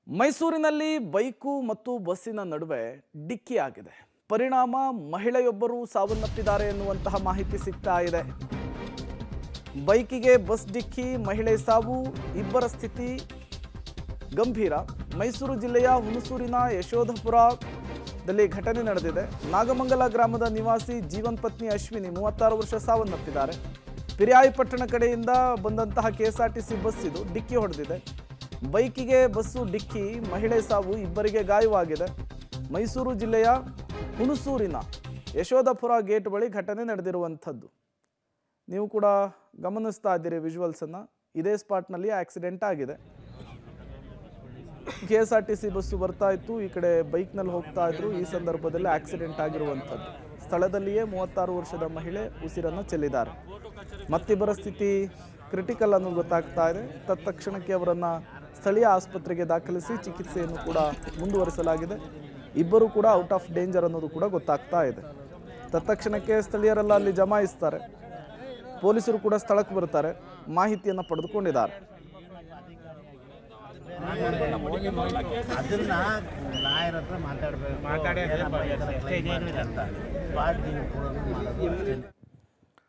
ಮೈಸೂರಿನಲ್ಲಿ ಬೈಕು ಮತ್ತು ಬಸ್ಸಿನ ನಡುವೆ ಡಿಕ್ಕಿ ಆಗಿದೆ. ಪರಿಣಾಮ ಮಹಿಳೆಯೊಬ್ಬರು ಸಾವನ್ನಪ್ಪಿದ್ದಾರೆ ಎನ್ನುವಂತಹ ಮಾಹಿತಿ ಸಿಗ್ತಾ ಇದೆ. ಬೈಕಿಗೆ ಬಸ್ ಡಿಕ್ಕಿ, ಮಹಿಳೆ ಸಾವು, ಇಬ್ಬರ ಸ್ಥಿತಿ ಗಂಭೀರ. ಮೈಸೂರು ಜಿಲ್ಲೆಯ ಹುಣಸೂರಿನ ಯಶೋಧಪುರದಲ್ಲಿ ಘಟನೆ ನಡೆದಿದೆ. ನಾಗಮಂಗಲ ಗ್ರಾಮದ ನಿವಾಸಿ ಜೀವನ್ ಪತ್ನಿ ಅಶ್ವಿನಿ 36 ವರ್ಷ ಸಾವನ್ನಪ್ಪಿದ್ದಾರೆ. ಪಿರಿಯಾಯಿಪಟ್ಟಣ ಕಡೆಯಿಂದ ಬಂದಂತಹ ಕೆಎಸ್ಆರ್ಟಿಸಿ ಬಸ್ ಇದು ಡಿಕ್ಕಿ ಹೊಡೆದಿದೆ. ಬೈಕಿಗೆ ಬಸ್ಸು ಡಿಕ್ಕಿ, ಮಹಿಳೆ ಸಾವು, ಇಬ್ಬರಿಗೆ ಗಾಯವಾಗಿದೆ. ಮೈಸೂರು ಜಿಲ್ಲೆಯ ಹುಣಸೂರಿನ ಯಶೋಧಪುರ ಗೇಟ್ ಬಳಿ ಘಟನೆ ನಡೆದಿರುವಂಥದ್ದು. ನೀವು ಕೂಡ ಗಮನಿಸ್ತಾ ಇದ್ದೀರಿ ವಿಜುವಲ್ಸನ್ನು. ಇದೇ ಸ್ಪಾಟ್ನಲ್ಲಿ ಆಕ್ಸಿಡೆಂಟ್ ಆಗಿದೆ. ಕೆಎಸ್ಆರ್ಟಿಸಿ ಬಸ್ಸು ಬರ್ತಾ ಇತ್ತು, ಈ ಕಡೆ ಬೈಕ್ನಲ್ಲಿ ಹೋಗ್ತಾ ಇದ್ರು. ಈ ಸಂದರ್ಭದಲ್ಲಿ ಆಕ್ಸಿಡೆಂಟ್ ಆಗಿರುವಂಥದ್ದು. ಸ್ಥಳದಲ್ಲಿಯೇ 36 ವರ್ಷದ ಮಹಿಳೆ ಉಸಿರನ್ನು ಚೆಲ್ಲಿದ್ದಾರೆ. ಮತ್ತಿಬ್ಬರ ಸ್ಥಿತಿ ಕ್ರಿಟಿಕಲ್ ಅನ್ನೋದು ಗೊತ್ತಾಗ್ತಾ ಇದೆ. ತತ್ಕ್ಷಣಕ್ಕೆ ಅವರನ್ನು ಸ್ಥಳೀಯ ಆಸ್ಪತ್ರೆಗೆ ದಾಖಲಿಸಿ ಚಿಕಿತ್ಸೆಯನ್ನು ಕೂಡ ಮುಂದುವರಿಸಲಾಗಿದೆ. ಇಬ್ಬರು ಕೂಡ ಔಟ್ ಆಫ್ ಡೇಂಜರ್ ಅನ್ನೋದು ಕೂಡ ಗೊತ್ತಾಗ್ತಾ ಇದೆ. ತತ್ಕ್ಷಣಕ್ಕೆ ಸ್ಥಳೀಯರೆಲ್ಲ ಅಲ್ಲಿ ಜಮಾಯಿಸ್ತಾರೆ. ಪೊಲೀಸರು ಕೂಡ ಸ್ಥಳಕ್ಕೆ ಬರ್ತಾರೆ, ಮಾಹಿತಿಯನ್ನು ಪಡೆದುಕೊಂಡಿದ್ದಾರೆ. ಅದನ್ನ ಲಾಯರ್ ಹತ್ರ ಮಾತಾಡಬೇಕು.